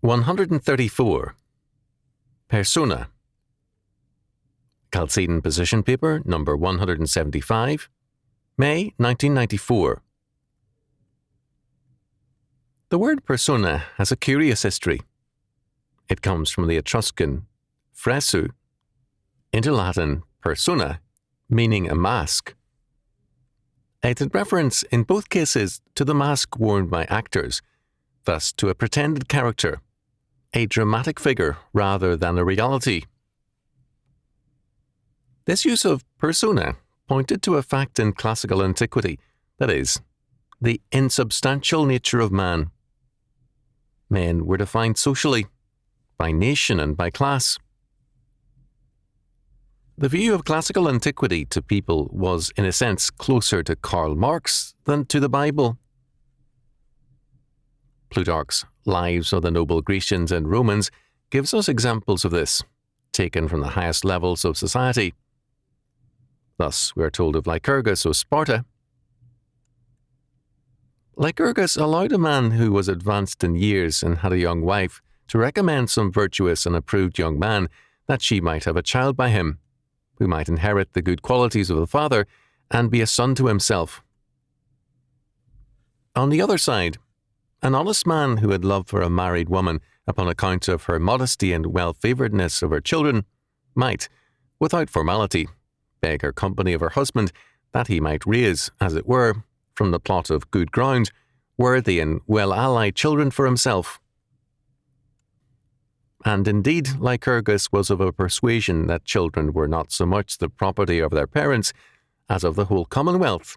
134. Persona. Chalcedon Position Paper, number 175, May 1994. The word persona has a curious history. It comes from the Etruscan fresu, into Latin persona, meaning a mask. It's in reference in both cases to the mask worn by actors, thus to a pretended character, a dramatic figure rather than a reality. This use of persona pointed to a fact in classical antiquity, that is, the insubstantial nature of man. Men were defined socially, by nation and by class. The view of classical antiquity to people was, in a sense, closer to Karl Marx than to the Bible. Plutarch's Lives of the Noble Grecians and Romans gives us examples of this, taken from the highest levels of society. Thus, we are told of Lycurgus of Sparta. Lycurgus allowed a man who was advanced in years and had a young wife to recommend some virtuous and approved young man that she might have a child by him, who might inherit the good qualities of the father and be a son to himself. On the other side, an honest man who had love for a married woman upon account of her modesty and well-favouredness of her children might, without formality, beg her company of her husband that he might raise, as it were, from the plot of good ground, worthy and well-allied children for himself. And indeed, Lycurgus was of a persuasion that children were not so much the property of their parents as of the whole commonwealth,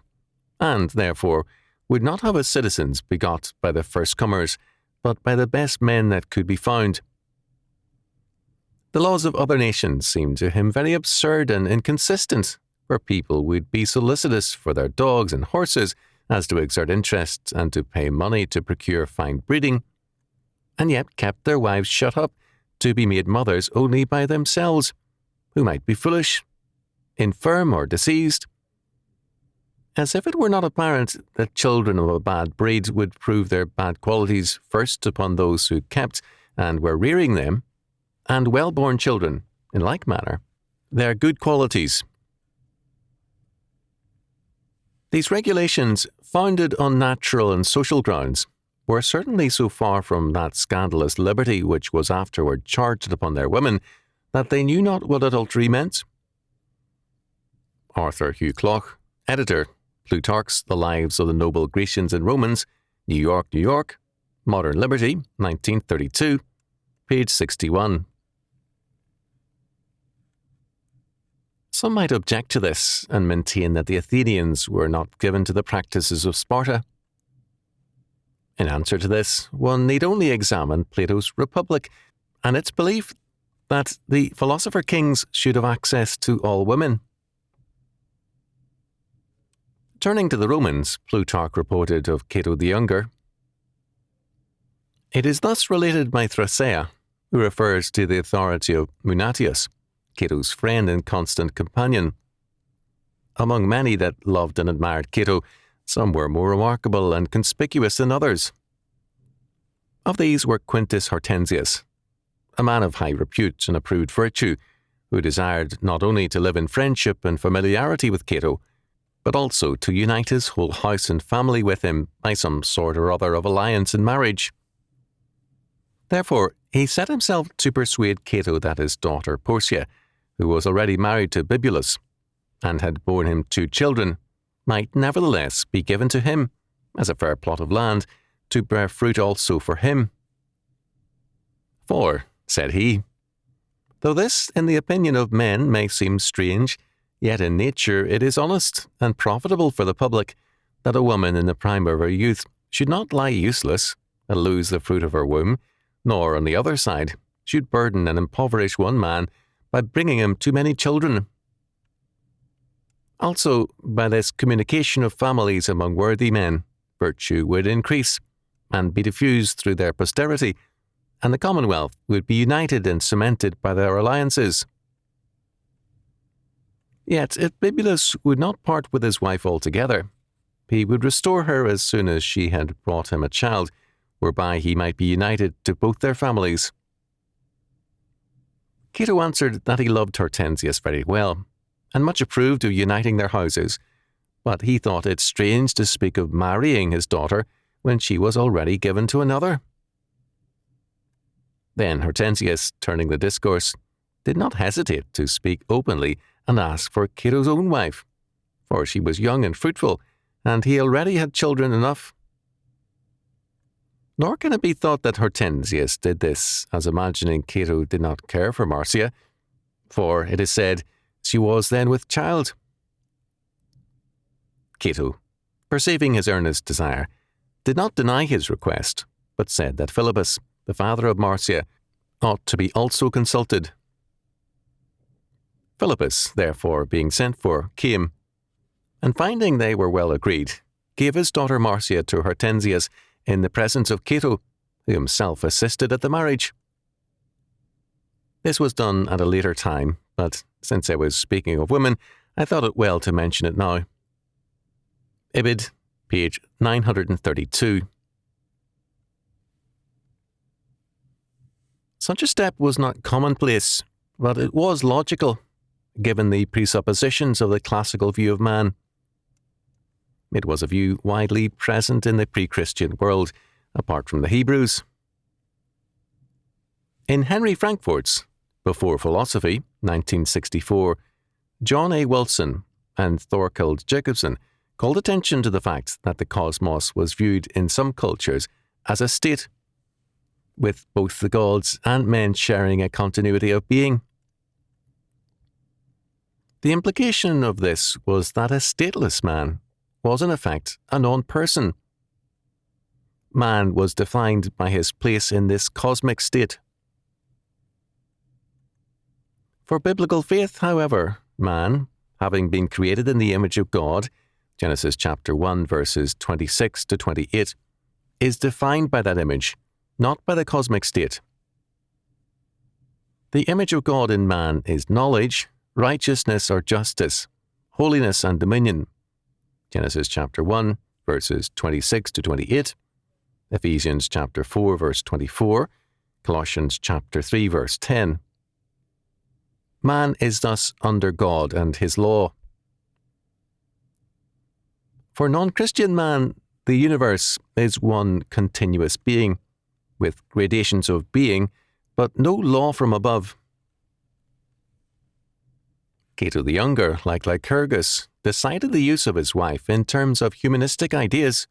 and, therefore, would not have his citizens begot by the first-comers, but by the best men that could be found. The laws of other nations seemed to him very absurd and inconsistent, where people would be solicitous for their dogs and horses as to exert interest and to pay money to procure fine breeding, and yet kept their wives shut up to be made mothers only by themselves, who might be foolish, infirm, or diseased. As if it were not apparent that children of a bad breed would prove their bad qualities first upon those who kept and were rearing them, and well-born children, in like manner, their good qualities. These regulations, founded on natural and social grounds, were certainly so far from that scandalous liberty which was afterward charged upon their women, that they knew not what adultery meant. Arthur Hugh Clough, editor, Plutarch's The Lives of the Noble Grecians and Romans, New York, New York, Modern Liberty, 1932, page 61. Some might object to this and maintain that the Athenians were not given to the practices of Sparta. In answer to this, one need only examine Plato's Republic and its belief that the philosopher kings should have access to all women. Turning to the Romans, Plutarch reported of Cato the Younger, "It is thus related by Thrasea, who refers to the authority of Munatius, Cato's friend and constant companion. Among many that loved and admired Cato, some were more remarkable and conspicuous than others. Of these were Quintus Hortensius, a man of high repute and approved virtue, who desired not only to live in friendship and familiarity with Cato, but also to unite his whole house and family with him by some sort or other of alliance and marriage. Therefore, he set himself to persuade Cato that his daughter Portia, who was already married to Bibulus, and had borne him 2 children, might nevertheless be given to him, as a fair plot of land, to bear fruit also for him. For, said he, though this, in the opinion of men, may seem strange, yet in nature it is honest and profitable for the public that a woman in the prime of her youth should not lie useless and lose the fruit of her womb, nor, on the other side, should burden and impoverish one man by bringing him too many children. Also, by this communication of families among worthy men, virtue would increase and be diffused through their posterity, and the commonwealth would be united and cemented by their alliances. Yet, if Bibulus would not part with his wife altogether, he would restore her as soon as she had brought him a child, whereby he might be united to both their families. Cato answered that he loved Hortensius very well, and much approved of uniting their houses, but he thought it strange to speak of marrying his daughter when she was already given to another. Then Hortensius, turning the discourse, did not hesitate to speak openly and ask for Cato's own wife, for she was young and fruitful, and he already had children enough. Nor can it be thought that Hortensius did this as imagining Cato did not care for Marcia, for it is said she was then with child. Cato, perceiving his earnest desire, did not deny his request, but said that Philippus, the father of Marcia, ought to be also consulted. Philippus, therefore, being sent for, came, and finding they were well agreed, gave his daughter Marcia to Hortensius in the presence of Cato, who himself assisted at the marriage. This was done at a later time, but since I was speaking of women, I thought it well to mention it now. Ibid, page 932. Such a step was not commonplace, but it was logical, given the presuppositions of the classical view of man. It was a view widely present in the pre-Christian world, apart from the Hebrews. In Henry Frankfort's Before Philosophy, 1964, John A. Wilson and Thorkild Jacobson called attention to the fact that the cosmos was viewed in some cultures as a state, with both the gods and men sharing a continuity of being. The implication of this was that a stateless man was in effect a non-person. Man was defined by his place in this cosmic state. For biblical faith, however, man, having been created in the image of God, Genesis chapter 1 verses 26 to 28, is defined by that image, not by the cosmic state. The image of God in man is knowledge, righteousness or justice, holiness and dominion. Genesis chapter 1, verses 26 to 28, Ephesians chapter 4, verse 24, Colossians chapter 3, verse 10. Man is thus under God and his law. For non-Christian man, the universe is one continuous being, with gradations of being, but no law from above. Cato the Younger, like Lycurgus, decided the use of his wife in terms of humanistic ideas.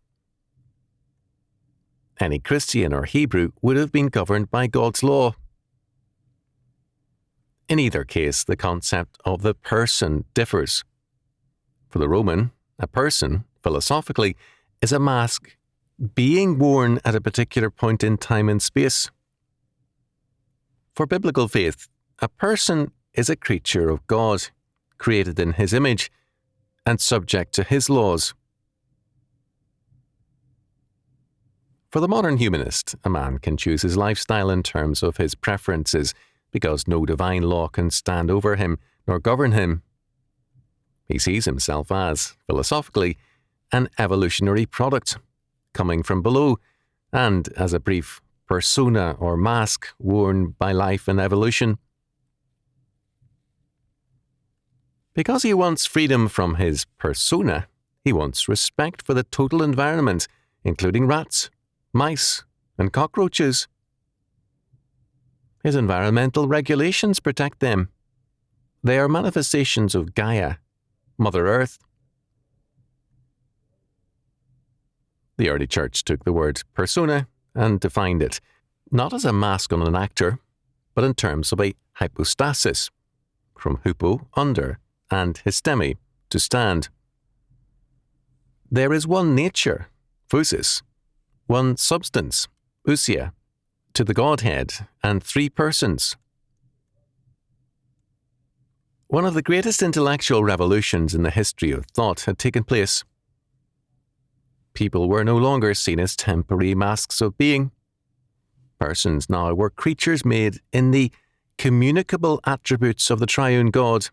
Any Christian or Hebrew would have been governed by God's law. In either case, the concept of the person differs. For the Roman, a person, philosophically, is a mask being worn at a particular point in time and space. For biblical faith, a person is a creature of God, created in his image, and subject to his laws. For the modern humanist, a man can choose his lifestyle in terms of his preferences, because no divine law can stand over him nor govern him. He sees himself as, philosophically, an evolutionary product, coming from below, and as a brief persona or mask worn by life and evolution. Because he wants freedom from his persona, he wants respect for the total environment, including rats, mice, and cockroaches. His environmental regulations protect them. They are manifestations of Gaia, Mother Earth. The early church took the word persona and defined it, not as a mask on an actor, but in terms of a hypostasis, from hupo, under, and histemi, to stand. There is one nature, physis, one substance, ousia, to the Godhead, and three persons. One of the greatest intellectual revolutions in the history of thought had taken place. People were no longer seen as temporary masks of being. Persons now were creatures made in the communicable attributes of the triune God.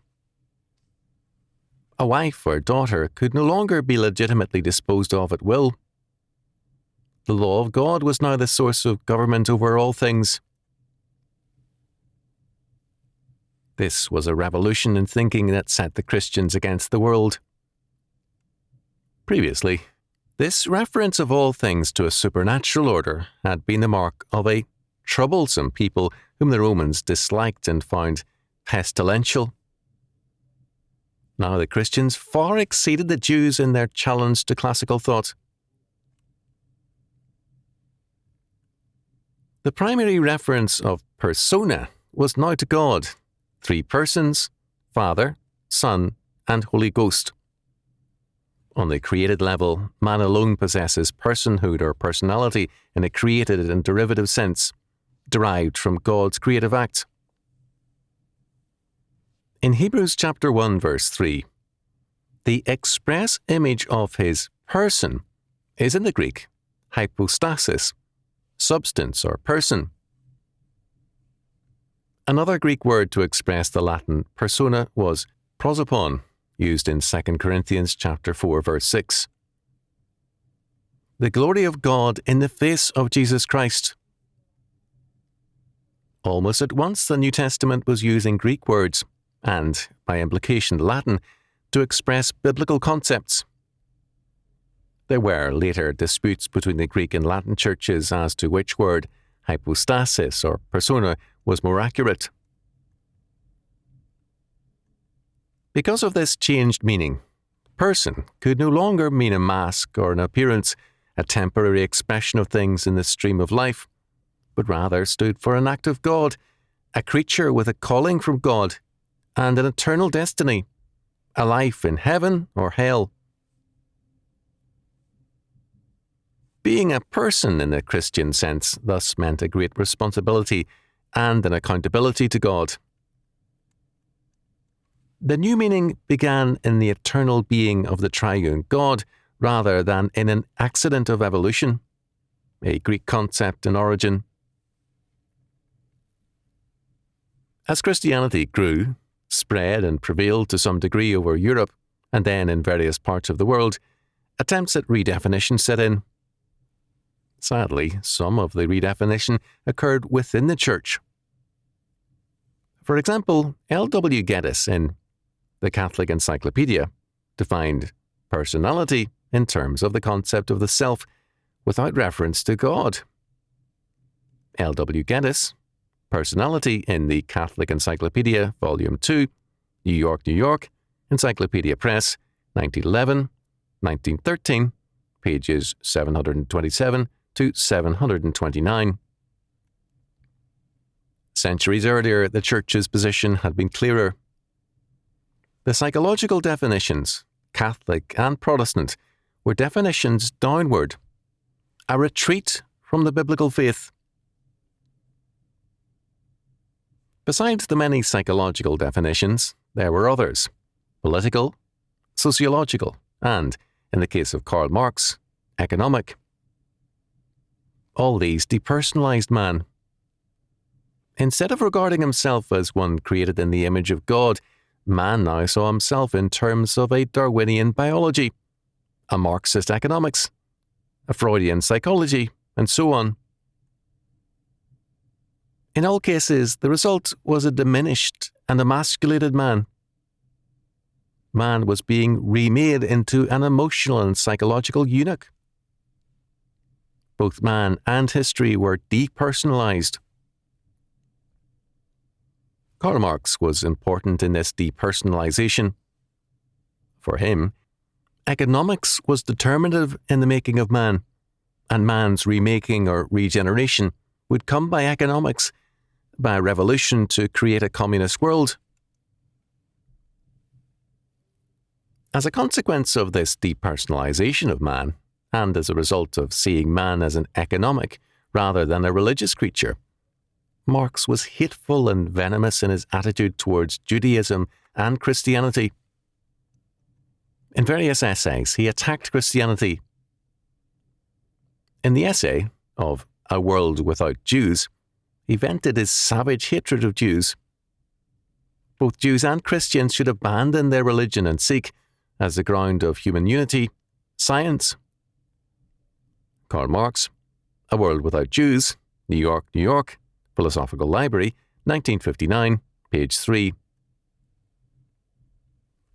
A wife or daughter could no longer be legitimately disposed of at will. The law of God was now the source of government over all things. This was a revolution in thinking that set the Christians against the world. Previously, this reference of all things to a supernatural order had been the mark of a troublesome people whom the Romans disliked and found pestilential. Now the Christians far exceeded the Jews in their challenge to classical thought. The primary reference of persona was now to God, 3 persons, Father, Son, and Holy Ghost. On the created level, man alone possesses personhood or personality in a created and derivative sense, derived from God's creative act. In Hebrews chapter 1 verse 3, the express image of his person is in the Greek hypostasis, substance or person. Another Greek word to express the Latin persona was prosopon, used in 2 Corinthians chapter 4 verse 6. The glory of God in the face of Jesus Christ. Almost at once the New Testament was using Greek words, and, by implication Latin, to express biblical concepts. There were later disputes between the Greek and Latin churches as to which word, hypostasis or persona, was more accurate. Because of this changed meaning, person could no longer mean a mask or an appearance, a temporary expression of things in the stream of life, but rather stood for an act of God, a creature with a calling from God, and an eternal destiny, a life in heaven or hell. Being a person in the Christian sense thus meant a great responsibility and an accountability to God. The new meaning began in the eternal being of the triune God rather than in an accident of evolution, a Greek concept in origin. As Christianity grew, spread and prevailed to some degree over Europe and then in various parts of the world, attempts at redefinition set in. Sadly, some of the redefinition occurred within the Church. For example, L.W. Geddes in The Catholic Encyclopedia defined personality in terms of the concept of the self without reference to God. L.W. Geddes, Personality in the Catholic Encyclopedia, Volume 2, New York, New York, Encyclopedia Press, 1911, 1913, pages 727 to 729. Centuries earlier, the Church's position had been clearer. The psychological definitions, Catholic and Protestant, were definitions downward, a retreat from the biblical faith. Besides the many psychological definitions, there were others: political, sociological, and, in the case of Karl Marx, economic. All these depersonalized man. Instead of regarding himself as one created in the image of God, man now saw himself in terms of a Darwinian biology, a Marxist economics, a Freudian psychology, and so on. In all cases, the result was a diminished and emasculated man. Man was being remade into an emotional and psychological eunuch. Both man and history were depersonalized. Karl Marx was important in this depersonalization. For him, economics was determinative in the making of man, and man's remaking or regeneration would come by economics, by revolution to create a communist world. As a consequence of this depersonalization of man, and as a result of seeing man as an economic rather than a religious creature, Marx was hateful and venomous in his attitude towards Judaism and Christianity. In various essays, he attacked Christianity. In the essay of A World Without Jews, he vented his savage hatred of Jews. Both Jews and Christians should abandon their religion and seek, as the ground of human unity, science. Karl Marx, A World Without Jews, New York, New York, Philosophical Library, 1959, page 3.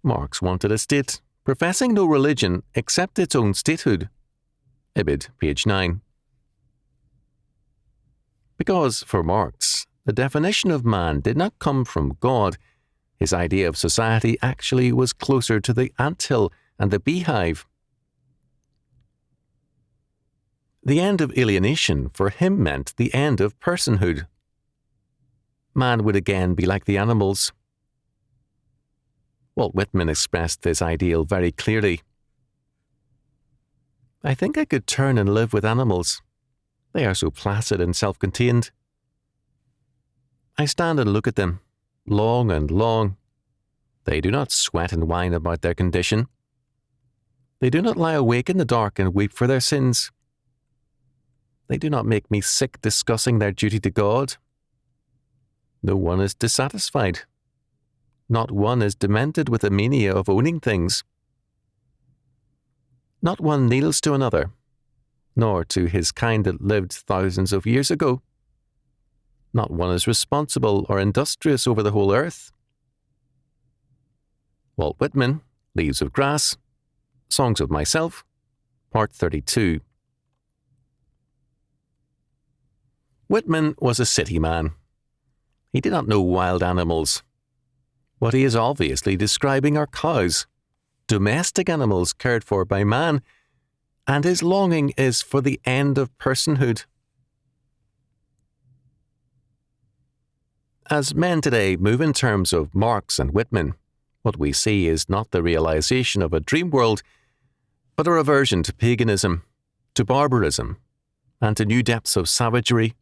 Marx wanted a state professing no religion except its own statehood. Ibid, page 9. Because, for Marx, the definition of man did not come from God, his idea of society actually was closer to the anthill and the beehive. The end of alienation for him meant the end of personhood. Man would again be like the animals. Walt Whitman expressed this ideal very clearly. I think I could turn and live with animals. They are so placid and self-contained. I stand and look at them, long and long. They do not sweat and whine about their condition. They do not lie awake in the dark and weep for their sins. They do not make me sick discussing their duty to God. No one is dissatisfied. Not one is demented with a mania of owning things. Not one kneels to another, nor to his kind that lived thousands of years ago. Not one is responsible or industrious over the whole earth. Walt Whitman, Leaves of Grass, Songs of Myself, Part 32. Whitman was a city man. He did not know wild animals. What he is obviously describing are cows, domestic animals cared for by man, and his longing is for the end of personhood. As men today move in terms of Marx and Whitman, what we see is not the realization of a dream world, but a reversion to paganism, to barbarism, and to new depths of savagery,